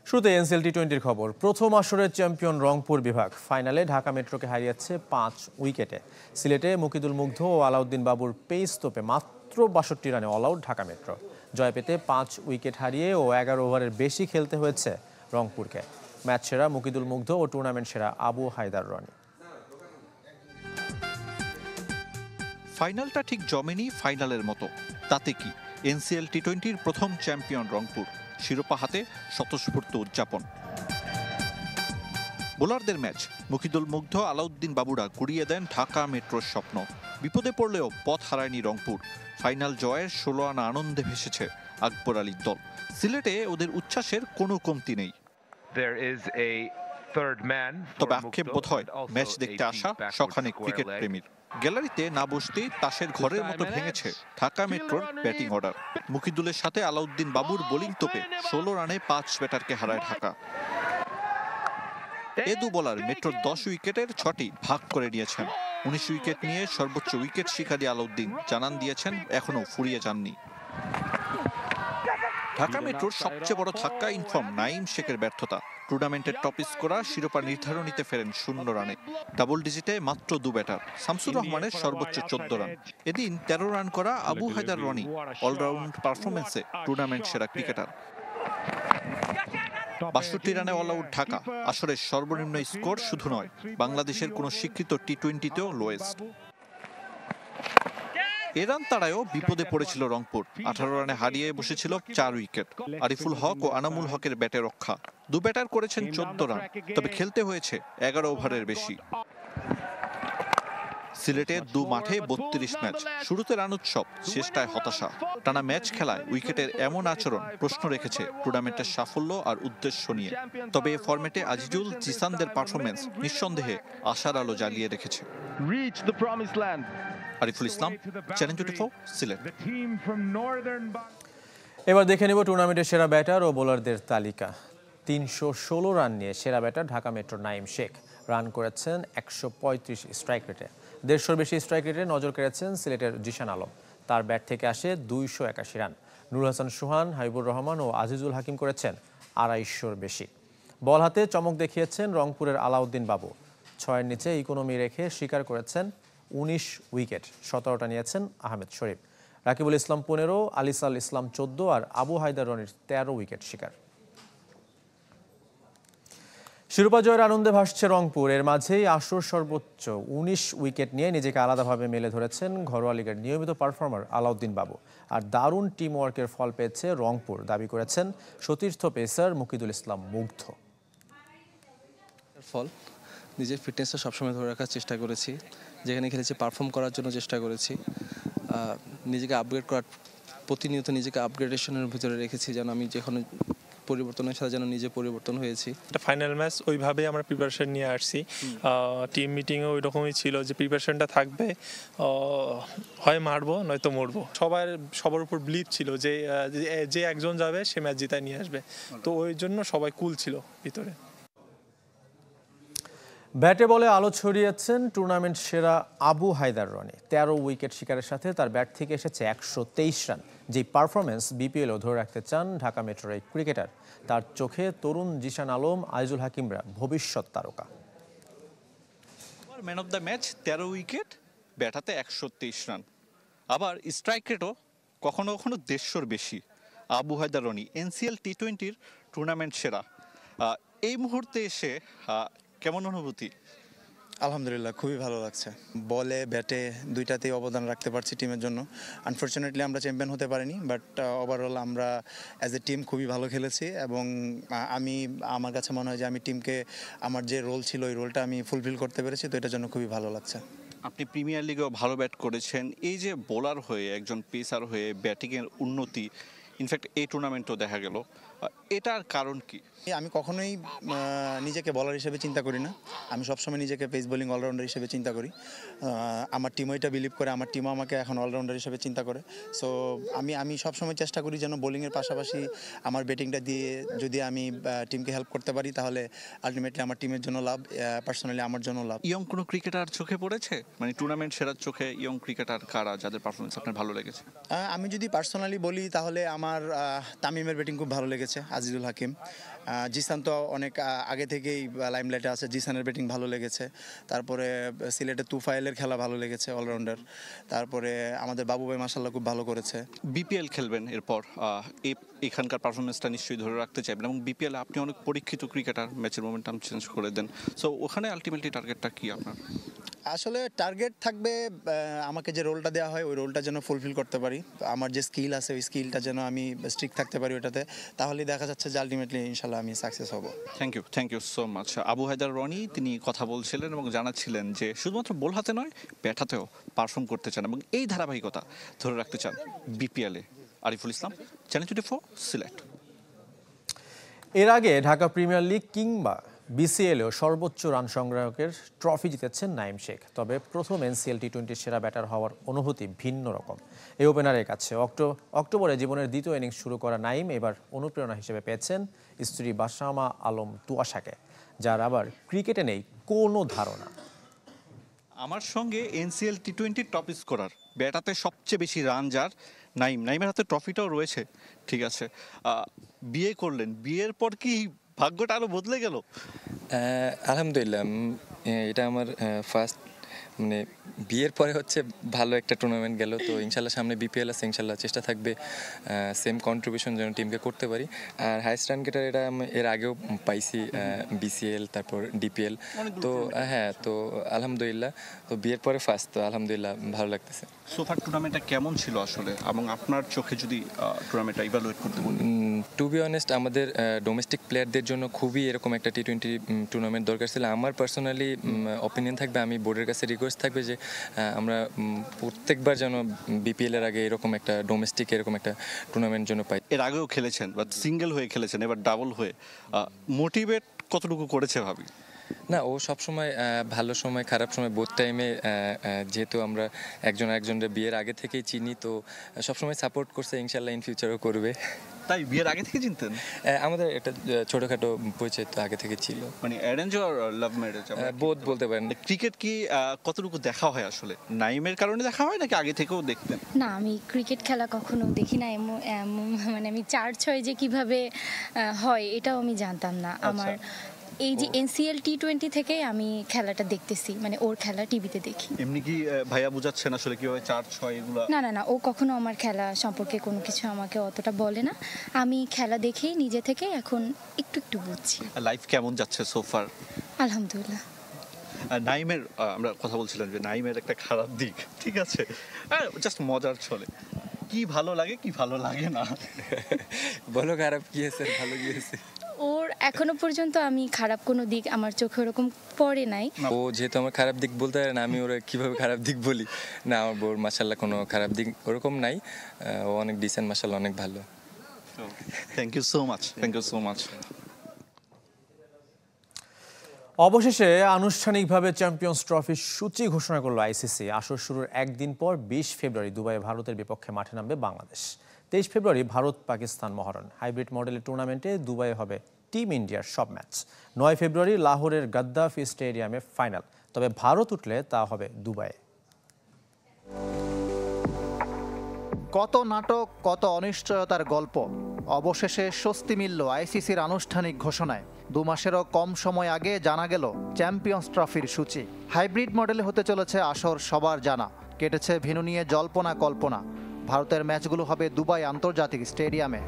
শুরুতে এনসিএল টি-20 খবর। প্রথম আসরের চ্যাম্পিয়ন রংপুর বিভাগ ফাইনালে ঢাকা মেট্রোকে হারিয়েছে 5 উইকেটে। সিলেটে মুকিদুল মুগ্ধ ও আলাউদ্দিন বাবুর পেস তোপে মাত্র 62 রানে অল আউট ঢাকা মেট্রো। জয় পেতে 5 উইকেট হারিয়ে ও 11 ওভারের বেশি খেলতে হয়েছে রংপুরকে। ম্যাচ সেরা মুকিদুল মুগ্ধ ও টুর্নামেন্ট সেরা আবু হায়দার রনি। ফাইনালটা ঠিক জমেনি ফাইনালের মতো। তাতে কি, এনসিএল টি-20 প্রথম চ্যাম্পিয়ন রংপুর, শিরোপা হাতে স্বতঃস্ফূর্ত উদযাপন। বোলারদের ম্যাচ, মুকিদুল মুগ্ধ আলাউদ্দিন বাবুরা কুড়িয়ে দেন ঢাকা মেট্রোর স্বপ্ন। বিপদে পড়লেও পথ হারায়নি রংপুর। ফাইনাল জয়ের 16 আনা আনন্দে ভেসেছে আকবর আলীর দল। সিলেটে ওদের উচ্ছ্বাসের কোনো কমতি নেই। তবে আক্ষেপ বোধ হয় ম্যাচ দেখতে আসা শখানেক ক্রিকেট প্রেমীর। গ্যালারিতে না বসতেই তাসের ঘরের মতো ভেঙেছে ঢাকা মেট্রোর ব্যাটিং অর্ডার। মুকিদুলের সাথে আলাউদ্দিন বাবুর বোলিং তোপে 16 রানে 5 ব্যাটারকে হারায় ঢাকা। এ দু বোলার মেট্রোর 10 উইকেটের 6টি ভাগ করে নিয়েছেন। 19 উইকেট নিয়ে সর্বোচ্চ উইকেট শিকারী আলাউদ্দিন জানান দিয়েছেন এখনো ফুরিয়ে যাননি। ঢাকা মেট্রোর সবচেয়ে বড় ধাক্কা ইনফর্ম নাঈম শেখের ব্যর্থতা। টুর্নামেন্টের টপ স্কোরার শিরোপা নির্ধারণীতে ফেরেন 0 রানে। ডাবল ডিজিটে মাত্র 2 ব্যাটার। শামসুর রহমানের সর্বোচ্চ 14 রান। এদিন 13 রান করা আবু হায়দার রনি অলরাউন্ড পারফরমেন্সে টুর্নামেন্ট সেরা ক্রিকেটার। 62 রানে অল আউট ঢাকা আসরের সর্বনিম্ন স্কোর শুধু নয়, বাংলাদেশের কোনো স্বীকৃত টি-20তেও লোয়েস্ট। এ রান তাড়ায়ও বিপদে পড়েছিল রংপুর। 18 রানে হারিয়ে বসেছিল 4 উইকেট। আরিফুল হক ও আনামুল হকের ব্যাটে রক্ষা। 2 ব্যাটার করেছেন 14 রান, তবে খেলতে হয়েছে 11 ওভারের বেশি। সিলেটের 2 মাঠে 32 ম্যাচ, শুরুতে রান উৎসব, শেষটায় হতাশা। টানা ম্যাচ খেলায় উইকেটের এমন আচরণ প্রশ্ন রেখেছে টুর্নামেন্টের সাফল্য আর উদ্দেশ্য নিয়ে। তবে এ ফরম্যাটে আজিজুল জিসানদের পারফরমেন্স নিঃসন্দেহে আশার আলো জ্বালিয়ে রেখেছে। আরিফুল ইসলাম, চ্যানেল 24, সিলেট। এবার দেখে নেব টুর্নামেন্টের সেরা ব্যাটার ও বোলারদের তালিকা। 316 রান নিয়ে সেরা ব্যাটার ঢাকা মেট্রোর নাঈম শেখ। রান করেছেন 135 স্ট্রাইক রেটে। 150-র বেশি স্ট্রাইক রেটে নজর কেড়েছেন সিলেটের জিশান আলম। তার ব্যাট থেকে আসে 281 রান। নুর হাসান সোহান, হাবিবুর রহমান ও আজিজুল হাকিম করেছেন 250-র বেশি। বল হাতে চমক দেখিয়েছেন রংপুরের আলাউদ্দিন বাবু। 6-এর নিচে ইকোনমি রেখে শিকার করেছেন 19 উইকেট। 17টা নিয়েছেন আহমেদ শরীফ। রাকিবুল ইসলাম 15, আলিসাল ইসলাম 14 আর আবু হায়দার রনির 13 উইকেট শিকার। শিরোপা জয়ের আনন্দে ভাসছে রংপুর। এর মাঝেই আসর সর্বোচ্চ 19 উইকেট নিয়ে নিজেকে আলাদাভাবে মেলে ধরেছেন ঘরোয়া লিগের নিয়মিত পারফর্মার আলাউদ্দিন বাবু। আর দারুণ টিম ওয়ার্কের ফল পেয়েছে রংপুর, দাবি করেছেন সতীর্থ পেসার মুকিদুল ইসলাম মুগ্ধ। ফল নিজের ফিটনেসটা সবসময় ধরে রাখার চেষ্টা করেছি। যেখানে খেলেছি পারফর্ম করার জন্য চেষ্টা করেছি। নিজেকে আপগ্রেড করার, প্রতিনিয়ত নিজেকে আপগ্রেডেশনের ভিতরে রেখেছি, যেন আমি যেখানে পরিবর্তনের সাথে যেন নিজে পরিবর্তন হয়েছি। একটা ফাইনাল ম্যাচ ওইভাবেই আমরা প্রিপারেশন নিয়ে আসছি। টিম মিটিংও ওই রকমই ছিল যে প্রিপারেশনটা থাকবে, হয় মারবো নয়তো মরবো। সবার উপর বিলিভ ছিল যে যে একজন যাবে সে ম্যাচ জিতায় নিয়ে আসবে। তো ওই জন্য সবাই কুল ছিল ভিতরে। ব্যাটে বলে আলো ছড়িয়েছেন টুর্নামেন্ট সেরা আবু হায়দার রনি। 13 উইকেট শিকারের সাথে তার ব্যাট থেকে এসেছে 123 রান। যে পারফরমেন্স বিপিএলও ধরে রাখতে চান ঢাকা মেট্রোর এই ক্রিকেটার। তার চোখে তরুণ জিশান আলম, আজিজুল হাকিমরা ভবিষ্যৎ তারকা। Man of the match, 13 wicket, ব্যাটাতে 123 রান। আবার স্ট্রাইক রেটও কখনো কখনো 150-র বেশি। আবু হায়দার রনি এনসিএল টি-20 টুর্নামেন্ট সেরা। এই মুহূর্তে এসে কেমন অনুভূতি? আলহামদুলিল্লাহ, খুবই ভালো লাগছে। বলে ব্যাটে দুইটাতেই অবদান রাখতে পারছি টিমের জন্য। আনফর্চুনেটলি আমরা চ্যাম্পিয়ন হতে পারিনি, বাট ওভারঅল আমরা অ্যাজ এ টিম খুবই ভালো খেলেছি। এবং আমার কাছে মনে হয় যে আমি টিমকে আমার যে রোল ছিল ওই রোলটা আমি ফুলফিল করতে পেরেছি, তো এটার জন্য খুবই ভালো লাগছে। আপনি প্রিমিয়ার লিগেও ভালো ব্যাট করেছেন। এই যে বোলার হয়ে, একজন পেসার হয়ে ব্যাটিংয়ের উন্নতি ইনফ্যাক্ট এই টুর্নামেন্টও দেখা গেল, এটার কারণ কি? আমি কখনোই নিজেকে বলার হিসেবে চিন্তা করি না। আমি সবসময় নিজেকে পেস বোলিং অলরাউন্ডার হিসেবে চিন্তা করি। আমার টিমও এটা বিলিভ করে, আমার টিমও আমাকে এখন অলরাউন্ডার হিসেবে চিন্তা করে। সো আমি সবসময় চেষ্টা করি যেন বোলিংয়ের পাশাপাশি আমার ব্যাটিংটা দিয়ে যদি আমি টিমকে হেল্প করতে পারি, তাহলে আলটিমেটলি আমার টিমের জন্য লাভ, পার্সোনালি আমার জন্য লাভ। ইয়ং কোনো ক্রিকেটার চোখে পড়েছে, মানে টুর্নামেন্ট সেরার চোখে ইয়ং ক্রিকেটার কারা যাদের পারফরমেন্স আপনার ভালো লেগেছে? আমি যদি পার্সোনালি বলি তাহলে আমার তামিমের ব্যাটিং খুব ভালো লেগেছে। লেগেছে আজিজুল হাকিম। জিসান তো অনেক আগে থেকেই লাইমলাইটে আছে, জিসানের ব্যাটিং ভালো লেগেছে। তারপরে সিলেটের তুফাইলের খেলা ভালো লেগেছে, অলরাউন্ডার। তারপরে আমাদের বাবু ভাই মাশাআল্লাহ খুব ভালো করেছে। বিপিএল খেলবেন এরপর, এখানকার পারফরমেন্সটা নিশ্চয়ই ধরে রাখতে চাইবেন এবং বিপিএল আপনি অনেক পরীক্ষিত ক্রিকেটার, ম্যাচের মোমেন্টাম চেঞ্জ করে দেন। সো ওখানে আলটিমেটলি টার্গেটটা কি আপনার? আসলে টার্গেট থাকবে আমাকে যে রোলটা দেওয়া হয় ওই রোলটা যেন ফুলফিল করতে পারি, আমার যে স্কিল আছে ওই স্কিলটা যেন আমি স্ট্রিক্ট থাকতে পারি ওটাতে, তাহলেই দেখা যাচ্ছে যে আলটিমেটলি ইনশাল্লাহ আমি সাকসেস হব। Thank you so much. Abu Haider Roni তিনি কথা বলছিলেন এবং জানাচ্ছিলেন যে শুধুমাত্র বল হাতে নয়, ব্যাট হাতেও পারফর্ম করতে চান এবং এই ধারাবাহিকতা ধরে রাখতে চান বিপিএলে। আরিফুল ইসলাম, চ্যানেল 24, সিলেট। এর আগে ঢাকা প্রিমিয়ার লিগ কিংবা বিসিএলেও সর্বোচ্চ রান সংগ্রাহকের ট্রফি জিতেছেন নাইম শেখ। তবে প্রথম এনসিএল টি20 সেরা ব্যাটার হওয়ার অনুভূতি ভিন্ন রকম এই ওপেনারের কাছে। অক্টোবরে জীবনের দ্বিতীয় ইনিংস শুরু করা নাইম এবার অনুপ্রেরণা হিসেবে পেয়েছেন স্ত্রী বাসামা আলম তুয়াশাকে, যার আবার ক্রিকেটে নেই কোনো ধারণা। আমার সঙ্গে এনসিএল টি20 টপ স্কোরার, ব্যাটাতে সবচেয়ে বেশি রান যার, নাইমের হাতে ট্রফিটাও রয়েছে। ঠিক আছে, বিয়ে করলেন, বিয়ের পর কি ভাগ্যটা আরো বদলে গেল? আলহামদুলিল্লাহ, এটা আমার ফার্স্ট, মানে বিয়ের পরে হচ্ছে ভালো একটা টুর্নামেন্ট গেল। তো ইনশাল্লাহ সামনে বিপিএল আছে, ইনশাল্লাহ চেষ্টা থাকবে সেম কন্ট্রিবিউশন যেন টিমকে করতে পারি। আর হাইস্ট রান গেটার এটা আমি এর আগেও পাইছি, বিসিএল তারপর ডিপিএল। তো হ্যাঁ, তো আলহামদুলিল্লাহ, তো বিয়ের পরে ফার্স্ট, তো আলহামদুলিল্লাহ ভালো লাগতেছে। সোফার টুর্নামেন্টটা কেমন ছিল আসলে, এবং আপনার চোখে যদি টুর্নামেন্টটা ইভালুয়েট করতে বলি? টু বি অনেস্ট, আমাদের ডোমেস্টিক প্লেয়ারদের জন্য খুবই এরকম একটা টি20 টুর্নামেন্ট দরকার ছিল। আমার পার্সোনালি অপিনিয়ন থাকবে, আমি বোর্ডের কাছে রিকোয়েস্ট থাকবে যে আমরা প্রত্যেকবার যেন বিপিএল এর আগে এরকম একটা ডোমেস্টিক এরকম একটা টুর্নামেন্ট যেন পাই। এর আগেও খেলেছেন, বা সিঙ্গেল হয়ে খেলেছেন, এবার ডাবল হয়ে, মোটিভেট কতটুকু করেছে ভাবি? না, ও সবসময় ভালো সময় খারাপ সময় বোথ টাইমে, যেহেতু আমরা একজনের বিয়ের আগে থেকেই চিনি, তো সবসময় সাপোর্ট করছে, ইনশাল্লাহ ইন ফিউচারও করবে। তাই বিয়ের আগে থেকে চিনতেন? আমাদের একটা ছোটখাটো পরিচয় তো আগে থেকে ছিল। মানে অ্যারেঞ্জ আর লাভ ম্যারেজ? বোথ বলতে পারেন। ক্রিকেট কি কতটুকু দেখা হয় আসলে? নাইমের কারণে দেখা হয় নাকি আগে থেকেও দেখতেন? না, আমি ক্রিকেট খেলা কখনো দেখি না, মানে আমি 4-6 যে কিভাবে হয় এটাও আমি জানতাম না। আমার এই যে এনসিএল টি20 থেকে আমি খেলাটা দেখতেছি, মানে ওর খেলা টিভিতে দেখি। এমনি কি ভাইয়া বুঝাচ্ছেন আসলে কিভাবে 4-6 এগুলো? না, ও কখনো আমার খেলা সম্পর্কে কোনো কিছু আমাকে অতটা বলে না। আমি খেলা দেখেই নিজে থেকে এখন একটু বুঝছি। লাইফ কেমন যাচ্ছে সোফার? আলহামদুলিল্লাহ। নাইমের আমরা কথা বলছিলাম যে নাইমের একটা খারাপ দিক, ঠিক আছে, জাস্ট মজার ছলে, কি ভালো লাগে কি ভালো লাগে না? বলো খারাপ কি হয়েছে, ভালো কি হয়েছে? ওর এখনো পর্যন্ত আমি খারাপ কোনো দিক আমার চোখে ওরকম পড়ে নাই। ও যেহেতু আমার খারাপ দিক বলতে পারে না, আমি ওরা কিভাবে খারাপ দিক বলি? না, আমার বোর মাশাল্লাহ কোনো খারাপ দিক ওরকম নাই, ও অনেক ডিসেন্ট, মাশাল্লাহ অনেক ভালো। Thank you so much. অবশেষে আনুষ্ঠানিকভাবে চ্যাম্পিয়ন্স ট্রফির সূচি ঘোষণা করলো আইসিসি। আসর শুরুর একদিন পর 20 ফেব্রুয়ারি দুবাইয়ে ভারতের বিপক্ষে মাঠে নামবে বাংলাদেশ। 23 ফেব্রুয়ারি ভারত পাকিস্তান মহরণ। হাইব্রিড মডেলের টুর্নামেন্টে দুবাইয়ে হবে টিম ইন্ডিয়ার সব ম্যাচ। 9 ফেব্রুয়ারি লাহোরের গাদ্দাফি স্টেডিয়ামে ফাইনাল। তবে ভারত উঠলে তা হবে দুবাইয়ে। কত নাটক, কত অনিশ্চয়তার গল্প, অবশেষে স্বস্তি মিলল আইসিসির আনুষ্ঠানিক ঘোষণায়। 2 মাসেরও কম সময় আগে জানা গেল চ্যাম্পিয়ন্স ট্রফির সূচি। হাইব্রিড মডেলে হতে চলেছে আসর সবার জানা। কেটেছে ভেন্যু নিয়ে জল্পনা কল্পনা। ভারতের ম্যাচগুলো হবে দুবাই আন্তর্জাতিক স্টেডিয়ামে।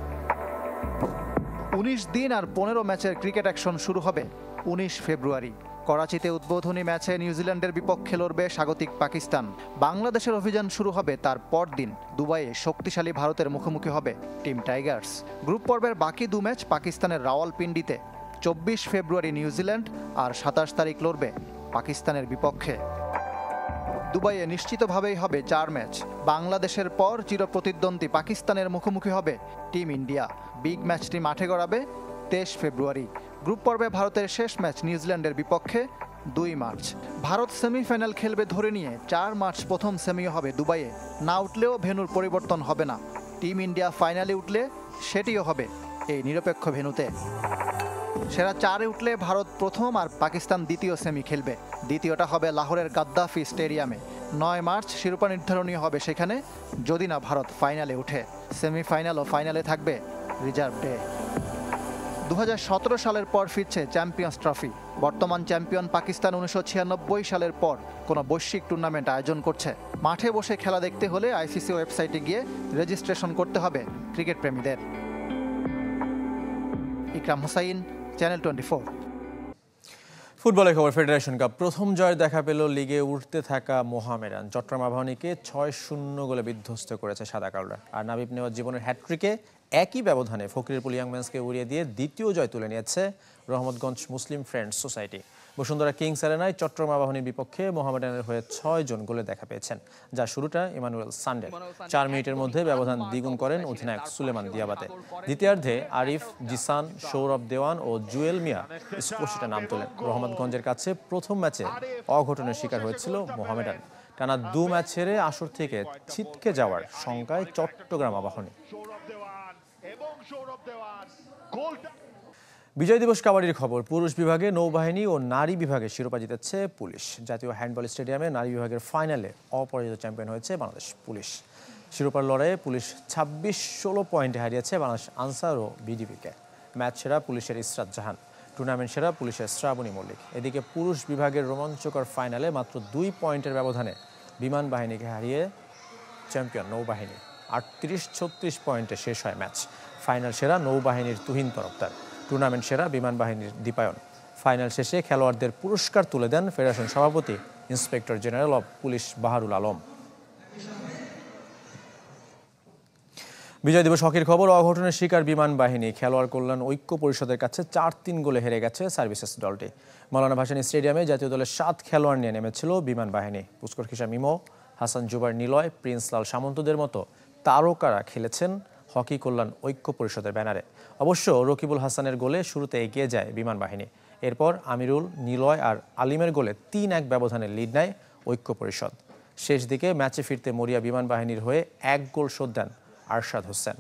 19 দিন আর 15 ম্যাচের ক্রিকেট অ্যাকশন শুরু হবে 19 ফেব্রুয়ারি। করাচিতে উদ্বোধনী ম্যাচে নিউজিল্যান্ডের বিপক্ষে লড়বে স্বাগতিক পাকিস্তান। বাংলাদেশের অভিযান শুরু হবে তার পরদিন। দুবাইয়ে শক্তিশালী ভারতের মুখোমুখি হবে টিম টাইগার্স। গ্রুপ পর্বের বাকি 2 ম্যাচ পাকিস্তানের রাওয়ালপিন্ডিতে। 24 ফেব্রুয়ারি নিউজিল্যান্ড আর 27 তারিখ লড়বে পাকিস্তানের বিপক্ষে। দুবাইয়ে নিশ্চিতভাবেই হবে 4 ম্যাচ। বাংলাদেশের পর চিরপ্রতিদ্বন্দ্বী পাকিস্তানের মুখোমুখি হবে টিম ইন্ডিয়া। বিগ ম্যাচটি মাঠে গড়াবে 23 ফেব্রুয়ারি। গ্রুপ পর্বে ভারতের শেষ ম্যাচ নিউজিল্যান্ডের বিপক্ষে 2 মার্চ। ভারত সেমিফাইনাল খেলবে ধরে নিয়ে 4 মার্চ প্রথম সেমিও হবে দুবাইয়ে। না উঠলেও ভেন্যুর পরিবর্তন হবে না। টিম ইন্ডিয়া ফাইনালে উঠলে সেটিও হবে এই নিরপেক্ষ ভেন্যুতে। সেরা 4-এ উঠলে ভারত প্রথম আর পাকিস্তান দ্বিতীয় সেমি খেলবে। দ্বিতীয়টা হবে লাহোরের গাদ্দাফি স্টেডিয়ামে। 9 মার্চ শিরোপা নির্ধারণী হবে সেখানে, যদি না ভারত ফাইনালে উঠে। সেমিফাইনাল ও ফাইনালে থাকবে রিজার্ভ ডে। 2017 সালের পর ফিরছে চ্যাম্পিয়ন্স ট্রফি। বর্তমান চ্যাম্পিয়ন পাকিস্তান 1996 সালের পর কোনো বৈশ্বিক টুর্নামেন্ট আয়োজন করছে। মাঠে বসে খেলা দেখতে হলে আইসিসি ওয়েবসাইটে গিয়ে রেজিস্ট্রেশন করতে হবে ক্রিকেট প্রেমীদের। ইকরাম হোসাইন, চ্যানেল 24। ফুটবলের খবর, ফেডারেশন কাপ প্রথম জয় দেখা পেল লিগে উঠতে থাকা মোহামেডান। চট্টগ্রাম আবাহনীকে 6-0 গোলে বিধ্বস্ত করেছে সাদা কালোরা। আর নাবিব নেওয়াজ জীবনের হ্যাটট্রিকে একই ব্যবধানে ফকিরপুল ইয়াংম্যানসকে উড়িয়ে দিয়ে দ্বিতীয় জয় তুলে নিয়েছে Rahmatganj Muslim friends society. Bashundhara kings অ্যারেনায় চট্টগ্রাম আবাহনীর বিপক্ষে মোহামেডানের হয়ে 6 জন গোলে দেখা পেয়েছেন, যা শুরুটা ইমানুয়েল সান্ডের। 4 মিনিটের মধ্যে ব্যবধান দ্বিগুণ করেন অধিনায়ক সুলেমান দিয়াবাতে। দ্বিতীয়ার্ধে আরিফ, জিসান, সৌরভ দেওয়ান ও জুয়েল মিয়া স্পর্শিটা নাম তোলেন। রহমতগঞ্জের কাছে প্রথম ম্যাচে অঘটনের শিকার হয়েছিল মোহামেডান। টানা 2 ম্যাচ হেরে আসর থেকে ছিটকে যাওয়ার শঙ্কায় চট্টগ্রাম আবাহনী। বিজয় দিবস কাবাডির খবর, পুরুষ বিভাগে নৌবাহিনী ও নারী বিভাগে শিরোপা জিতেছে পুলিশ। জাতীয় হ্যান্ডবল স্টেডিয়ামে নারী বিভাগের ফাইনালে অপরাজিত চ্যাম্পিয়ন হয়েছে বাংলাদেশ পুলিশ। শিরোপার লড়াইয়ে পুলিশ 26-16 পয়েন্টে হারিয়েছে বাংলাদেশ আনসার ও বিডিবিকে। ম্যাচ সেরা পুলিশের ইসরাত জাহান, টুর্নামেন্ট সেরা পুলিশের শ্রাবণী মল্লিক। এদিকে পুরুষ বিভাগের রোমাঞ্চকর ফাইনালে মাত্র 2 পয়েন্টের ব্যবধানে বিমান বাহিনীকে হারিয়ে চ্যাম্পিয়ন নৌবাহিনী। 38-36 পয়েন্টে শেষ হয় ম্যাচ। ফাইনাল সেরা নৌবাহিনীর তুহিন তরফদার, টুর্নামেন্ট সেরা বিমান বাহিনীর দীপায়ন। ফাইনাল শেষে খেলোয়াড়দের পুরস্কার তুলে দেন ফেডারেশন সভাপতি inspector general of police Baharul Alam. Bijoy Dibosh হকির খবর, অঘটনের শিকার বিমান বাহিনী। খেলোয়াড় কল্যাণ ঐক্য পরিষদের কাছে 4-3 গোলে হেরে গেছে সার্ভিসেস দলটি। মাওলানা ভাসানী স্টেডিয়ামে জাতীয় দলের 7 খেলোয়াড় নিয়ে নেমেছিল বিমান বাহিনী। পুষ্কর খিসা মিমো, হাসান জুবাইর নিলয়, প্রিন্স লাল সামন্তদের মতো তারকারা খেলেছেন হকি কল্যাণ ঐক্য পরিষদের ব্যানারে। অবশ্য রকিবুল হাসানের গোলে শুরুতে এগিয়ে যায় বিমান বাহিনী। এরপর আমিরুল, নিলয় আর আলিমের গোলে 3-1 ব্যবধানে লিড নেয় ঐক্য পরিষদ। শেষ দিকে ম্যাচে ফিরতে মরিয়া বিমান বাহিনীর হয়ে 1 গোল শোধ দেন আরশাদ হোসেন।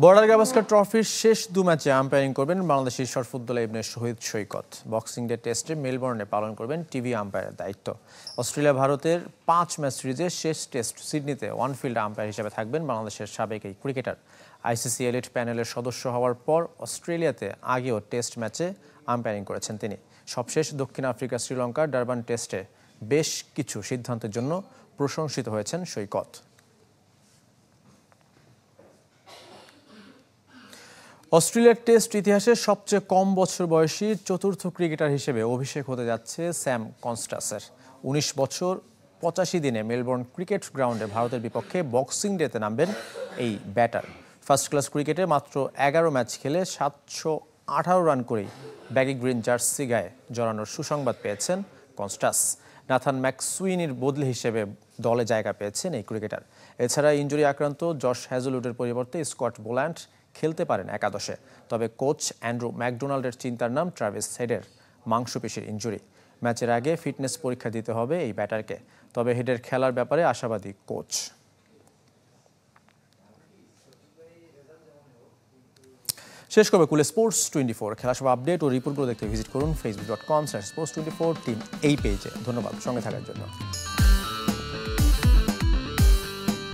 বর্ডার গাভাস্কার ট্রফির শেষ 2 ম্যাচে আম্পায়ারিং করবেন বাংলাদেশি শরফুদ্দোল্লা ইবনে শহীদ সৈকত। বক্সিং ডে টেস্টে মেলবোর্নে পালন করবেন টিভি আম্পায়ারের দায়িত্ব। অস্ট্রেলিয়া ভারতের 5 ম্যাচ সিরিজের শেষ টেস্ট সিডনিতে ওয়ানফিল্ড আম্পায়ার হিসেবে থাকবেন বাংলাদেশের সাবেক এই ক্রিকেটার। আইসিসি এলিট প্যানেলের সদস্য হওয়ার পর অস্ট্রেলিয়াতে আগেও টেস্ট ম্যাচে আম্পায়ারিং করেছেন তিনি। সবশেষ দক্ষিণ আফ্রিকা শ্রীলঙ্কার ডারবান টেস্টে বেশ কিছু সিদ্ধান্তের জন্য প্রশংসিত হয়েছেন সৈকত। অস্ট্রেলিয়ার টেস্ট ইতিহাসে সবচেয়ে কম বছর বয়সী চতুর্থ ক্রিকেটার হিসেবে অভিষেক হতে যাচ্ছে স্যাম কনস্টাসের। 19 বছর 85 দিনে মেলবোর্ন ক্রিকেট গ্রাউন্ডে ভারতের বিপক্ষে বক্সিং ডেতে নামবেন এই ব্যাটার। ফার্স্ট ক্লাস ক্রিকেটে মাত্র 11 ম্যাচ খেলে 718 রান করেই ব্যাগি গ্রিন জার্সি গায়ে জড়ানোর সুসংবাদ পেয়েছেন কনস্টাস। নাথান ম্যাকসুইনির বদলি হিসেবে দলে জায়গা পেয়েছেন এই ক্রিকেটার। এছাড়া ইনজুরি আক্রান্ত জশ হ্যাজলউডের পরিবর্তে স্কট বোল্যান্ড খেলতে পারেন একাদশে। তবে কোচ অ্যান্ড্রু ম্যাকডোনাল্ডের চিন্তার নাম ট্রাভিস হেডের মাংসপেশির ইনজুরি। ম্যাচের আগে ফিটনেস পরীক্ষা দিতে হবে এই ব্যাটারকে। তবে হেডের খেলার ব্যাপারে আশাবাদী কোচ। শেষ করবে কুলে স্পোর্টস 24। খেলা সব আপডেট ও রিপোর্টগুলো দেখতে ভিজিট করুন facebook.com/sports24 টিম এই পেজে। ধন্যবাদ সঙ্গে থাকার জন্য।